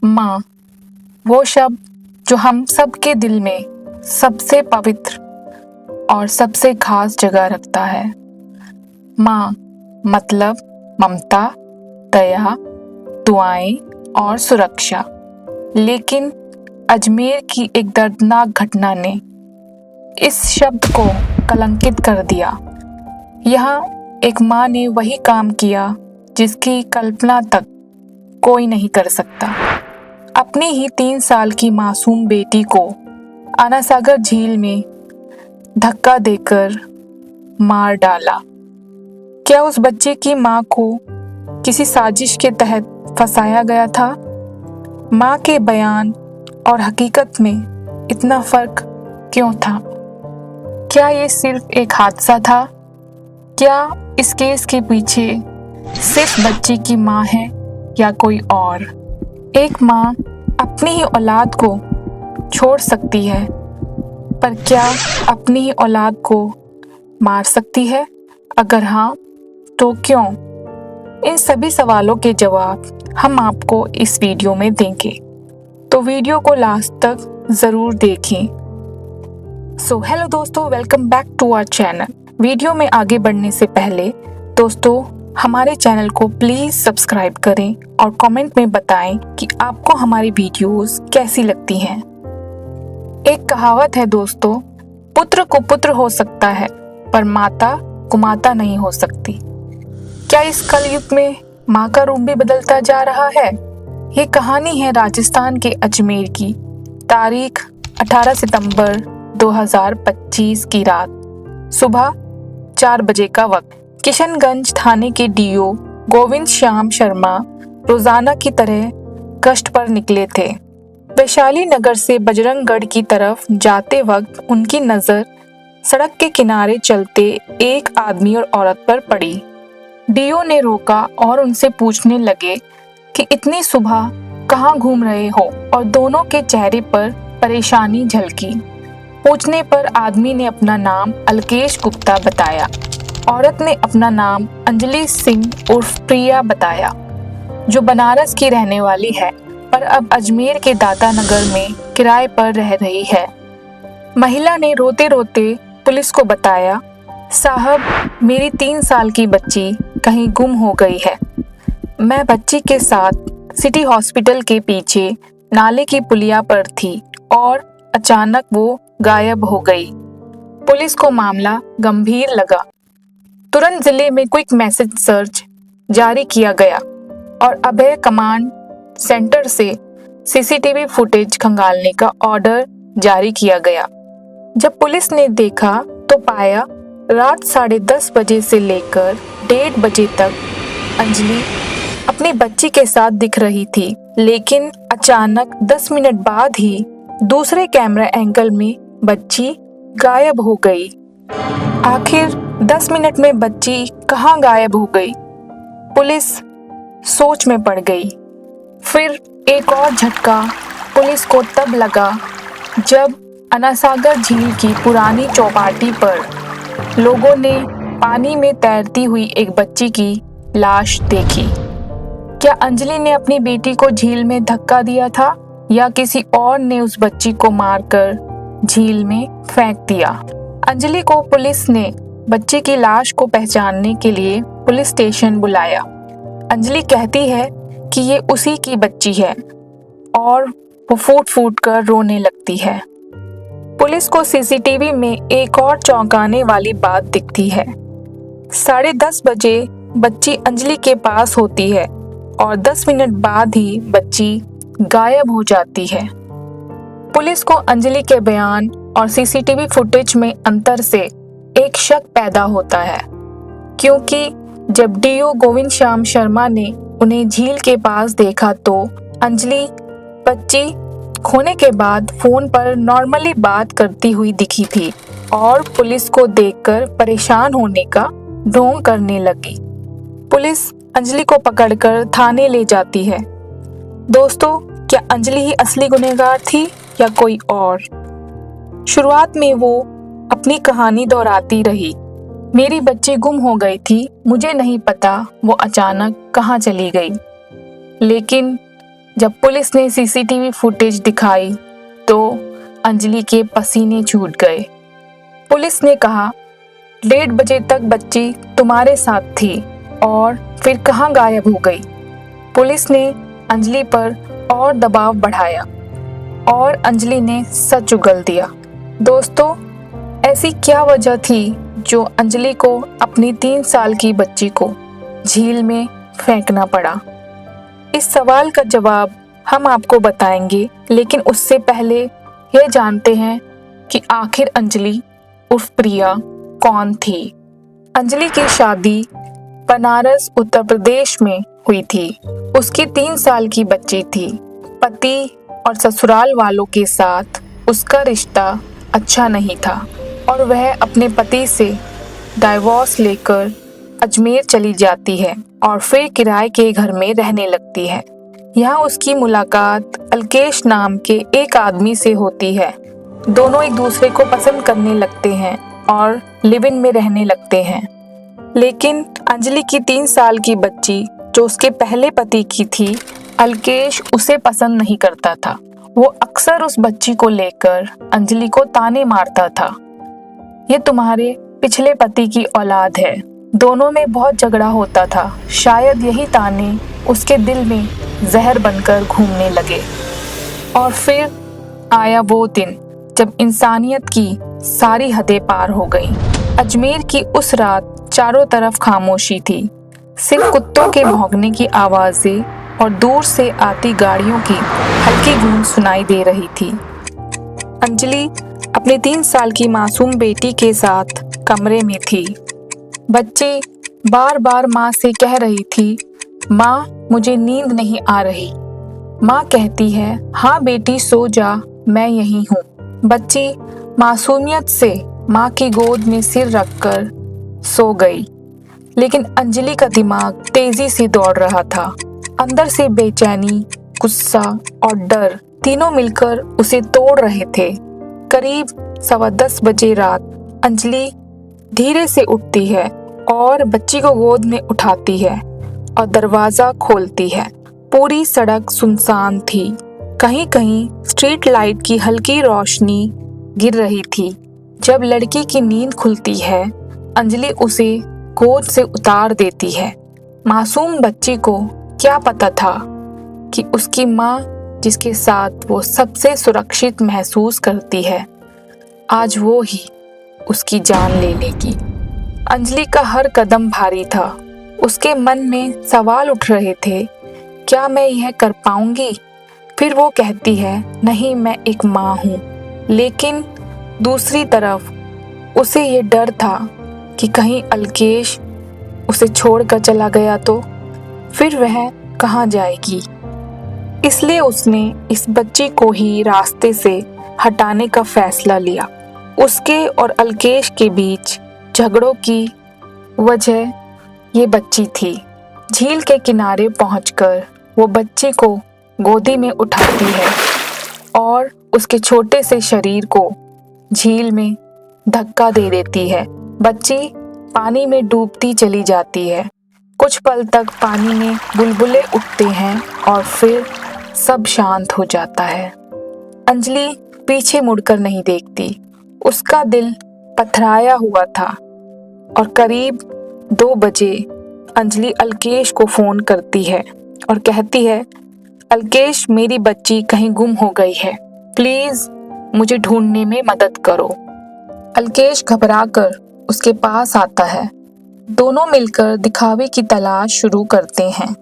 माँ, वो शब्द जो हम सबके दिल में सबसे पवित्र और सबसे खास जगह रखता है। माँ मतलब ममता, दया, दुआएं और सुरक्षा। लेकिन अजमेर की एक दर्दनाक घटना ने इस शब्द को कलंकित कर दिया। यहाँ एक माँ ने वही काम किया जिसकी कल्पना तक कोई नहीं कर सकता। अपनी ही 3 साल की मासूम बेटी को आनासागर झील में धक्का देकर मार डाला। क्या उस बच्चे की माँ को किसी साजिश के तहत फंसाया गया था? माँ के बयान और हकीकत में इतना फर्क क्यों था? क्या ये सिर्फ एक हादसा था? क्या इस केस के पीछे सिर्फ बच्चे की माँ है या कोई और? एक माँ अपनी ही औलाद को छोड़ सकती है, पर क्या अपनी ही औलाद को मार सकती है? अगर हाँ, तो क्यों? इन सभी सवालों के जवाब हम आपको इस वीडियो में देंगे, तो वीडियो को लास्ट तक ज़रूर देखें। हेलो दोस्तों, welcome back to our channel. Video में आगे बढ़ने से पहले दोस्तों हमारे चैनल को प्लीज़ सब्सक्राइब करें और कमेंट में बताएं कि आपको हमारी वीडियोस कैसी लगती हैं। एक कहावत है दोस्तों, पुत्र को पुत्र हो सकता है पर माता कुमाता नहीं हो सकती। क्या इस कलयुग में माँ का रूप भी बदलता जा रहा है? ये कहानी है राजस्थान के अजमेर की। तारीख 18 सितंबर 2025 की रात, सुबह 4 बजे का वक्त। किशनगंज थाने के डीओ गोविंद श्याम शर्मा रोजाना की तरह गश्त पर निकले थे। वैशाली नगर से बजरंगगढ़ की तरफ जाते वक्त उनकी नज़र सड़क के किनारे चलते एक आदमी और औरत पर पड़ी। डीओ ने रोका और उनसे पूछने लगे कि इतनी सुबह कहाँ घूम रहे हो, और दोनों के चेहरे पर परेशानी झलकी। पूछने पर आदमी ने अपना नाम अलकेश गुप्ता बताया। औरत ने अपना नाम अंजलि सिंह उर्फ प्रिया बताया, जो बनारस की रहने वाली है पर अब अजमेर के दाता नगर में किराए पर रह रही है। महिला ने रोते रोते पुलिस को बताया, साहब, मेरी 3 साल की बच्ची कहीं गुम हो गई है। मैं बच्ची के साथ सिटी हॉस्पिटल के पीछे नाले की पुलिया पर थी और अचानक वो गायब हो गई। पुलिस को मामला गंभीर लगा। तुरंत जिले में क्विक मैसेज सर्च जारी किया गया और अभय कमांड सेंटर से सीसीटीवी फुटेज खंगालने का ऑर्डर जारी किया गया। जब पुलिस ने देखा तो पाया रात 10:30 बजे से लेकर 1:30 बजे तक अंजलि अपनी बच्ची के साथ दिख रही थी, लेकिन अचानक 10 मिनट बाद ही दूसरे कैमरा एंगल में बच्ची गायब हो गई। आखिर 10 मिनट में बच्ची कहाँ गायब हो गई? पुलिस सोच में पड़ गई। फिर एक और झटका पुलिस को तब लगा जब आनासागर झील की पुरानी चौपाटी पर लोगों ने पानी में तैरती हुई एक बच्ची की लाश देखी। क्या अंजलि ने अपनी बेटी को झील में धक्का दिया था या किसी और ने उस बच्ची को मारकर झील में फेंक दिया? अंजलि को पुलिस ने बच्चे की लाश को पहचानने के लिए पुलिस स्टेशन बुलाया। अंजलि कहती है कि ये उसी की बच्ची है और वो फूट फूट कर रोने लगती है। पुलिस को सीसीटीवी में एक और चौंकाने वाली बात दिखती है। 10:30 बजे बच्ची अंजलि के पास होती है और 10 मिनट बाद ही बच्ची गायब हो जाती है। पुलिस को अंजलि के बयान और सीसीटीवी फुटेज में अंतर से एक शक पैदा होता है, क्योंकि जब डीओ गोविंद श्याम शर्मा ने उन्हें झील के पास देखा तो अंजलि बच्ची खोने के बाद फोन पर नॉर्मली बात करती हुई दिखी थी और पुलिस को देखकर परेशान होने का ढोंग करने लगी। पुलिस अंजलि को पकड़कर थाने ले जाती है। दोस्तों, क्या अंजलि ही असली गुनहगार थी या कोई और? शुरुआत में वो अपनी कहानी दोहराती रही, मेरी बच्ची गुम हो गई थी, मुझे नहीं पता वो अचानक कहाँ चली गई। लेकिन जब पुलिस ने सीसीटीवी फुटेज दिखाई तो अंजलि के पसीने छूट गए। पुलिस ने कहा 1:30 बजे तक बच्ची तुम्हारे साथ थी और फिर कहाँ गायब हो गई। पुलिस ने अंजलि पर और दबाव बढ़ाया और अंजलि ने सच उगल दिया। दोस्तों, ऐसी क्या वजह थी जो अंजलि को अपनी 3 साल की बच्ची को झील में फेंकना पड़ा? इस सवाल का जवाब हम आपको बताएंगे, लेकिन उससे पहले यह जानते हैं कि आखिर अंजलि उर्फ प्रिया कौन थी। अंजलि की शादी बनारस उत्तर प्रदेश में हुई थी। उसकी 3 साल की बच्ची थी। पति और ससुराल वालों के साथ उसका रिश्ता अच्छा नहीं था और वह अपने पति से डाइवोर्स लेकर अजमेर चली जाती है और फिर किराए के घर में रहने लगती है। यहाँ उसकी मुलाकात अलकेश नाम के एक आदमी से होती है। दोनों एक दूसरे को पसंद करने लगते हैं और लिव इन में रहने लगते हैं। लेकिन अंजलि की 3 साल की बच्ची जो उसके पहले पति की थी, अलकेश उसे पसंद नहीं करता था। वो अक्सर उस बच्ची को लेकर अंजलि को ताने मारता था, ये तुम्हारे पिछले पति की औलाद है। दोनों में बहुत झगड़ा होता था। शायद यही ताने उसके दिल में जहर बनकर घूमने लगे। और फिर आया वो दिन जब इंसानियत की सारी हदें पार हो गईं। अजमेर की उस रात चारों तरफ खामोशी थी। सिर्फ कुत्तों के भौंकने की आवाजें और दूर से आती गाड़ियों की हल्की गूंज सुनाई दे रही थी। अंजलि अपनी 3 साल की मासूम बेटी के साथ कमरे में थी। बच्ची बार बार माँ से कह रही थी, माँ मुझे नींद नहीं आ रही। माँ कहती है, हाँ बेटी सो जा, मैं यहीं हूँ। बच्ची मासूमियत से माँ की गोद में सिर रखकर सो गई। लेकिन अंजलि का दिमाग तेजी से दौड़ रहा था। अंदर से बेचैनी, गुस्सा और डर तीनों मिलकर उसे तोड़ रहे थे। करीब 10:15 बजे रात अंजलि धीरे से उठती है और बच्ची को गोद में उठाती है और दरवाजा खोलती है। पूरी सड़क सुनसान थी। कहीं कहीं स्ट्रीट लाइट की हल्की रोशनी गिर रही थी। जब लड़की की नींद खुलती है, अंजलि उसे गोद से उतार देती है। मासूम बच्ची को क्या पता था कि उसकी माँ, जिसके साथ वो सबसे सुरक्षित महसूस करती है, आज वो ही उसकी जान ले लेगी। अंजलि का हर कदम भारी था। उसके मन में सवाल उठ रहे थे, क्या मैं यह कर पाऊंगी? फिर वो कहती है, नहीं मैं एक माँ हूँ। लेकिन दूसरी तरफ उसे ये डर था कि कहीं अलकेश उसे छोड़कर चला गया तो फिर वह कहाँ जाएगी। इसलिए उसने इस बच्ची को ही रास्ते से हटाने का फैसला लिया। उसके और अलकेश के बीच झगड़ों की वजह ये बच्ची थी। झील के किनारे पहुंचकर वो बच्ची को गोदी में उठाती है और उसके छोटे से शरीर को झील में धक्का दे देती है। बच्ची पानी में डूबती चली जाती है। कुछ पल तक पानी में बुलबुले उठते हैं और फिर सब शांत हो जाता है। अंजलि पीछे मुड़कर नहीं देखती। उसका दिल पथराया हुआ था और करीब 2 बजे अंजलि अलकेश को फोन करती है और कहती है, अलकेश मेरी बच्ची कहीं गुम हो गई है, प्लीज मुझे ढूंढने में मदद करो। अलकेश घबराकर उसके पास आता है। दोनों मिलकर दिखावे की तलाश शुरू करते हैं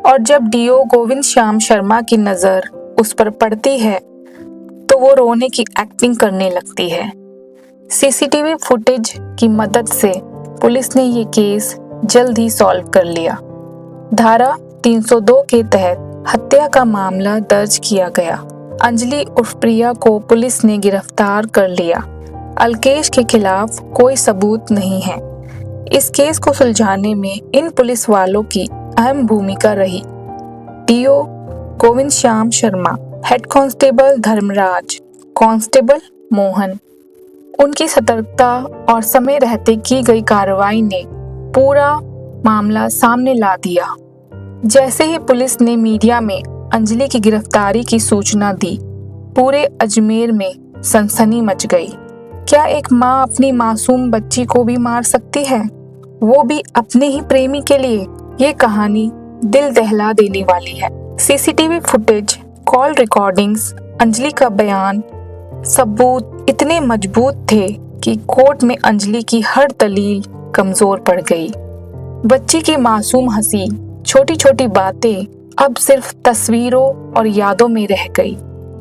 और जब डीओ गोविंद श्याम शर्मा की नजर उस पर पड़ती है तो वो रोने की एक्टिंग करने लगती है। सीसीटीवी फुटेज की मदद से पुलिस ने ये केस जल्द ही सॉल्व कर लिया। धारा 302 के तहत हत्या का मामला दर्ज किया गया। अंजलि उर्फ प्रिया को पुलिस ने गिरफ्तार कर लिया। अलकेश के खिलाफ कोई सबूत नहीं है। इस केस को सुलझाने में इन पुलिस वालों की अहम भूमिका रही। DO Govind Shyam Sharma, head constable Dharmraj, constable Mohan, उनकी सतर्कता और समय रहते की गई कार्रवाई ने पूरा मामला सामने ला दिया। जैसे ही पुलिस ने मीडिया में अंजलि की गिरफ्तारी की सूचना दी, पूरे अजमेर में सनसनी मच गई। क्या एक माँ अपनी मासूम बच्ची को भी मार सकती है, वो भी अपने ही प्रेमी के लिए? ये कहानी दिल दहला देने वाली है। CCTV footage, call recordings, Anjali का बयान, सबूत इतने मजबूत थे कि कोर्ट में अंजलि की हर दलील कमजोर पड़ गई। बच्ची की मासूम हंसी, छोटी छोटी बातें अब सिर्फ तस्वीरों और यादों में रह गई।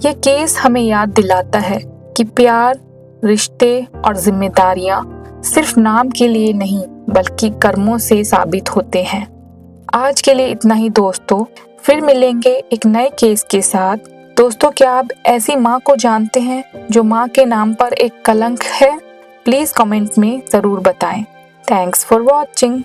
ये केस हमें याद दिलाता है कि प्यार, रिश्ते और जिम्मेदारियां सिर्फ नाम के लिए नहीं बल्कि कर्मों से साबित होते हैं। आज के लिए इतना ही दोस्तों, फिर मिलेंगे एक नए केस के साथ। दोस्तों, क्या आप ऐसी माँ को जानते हैं जो माँ के नाम पर एक कलंक है? प्लीज कमेंट में जरूर बताएं। Thanks for watching.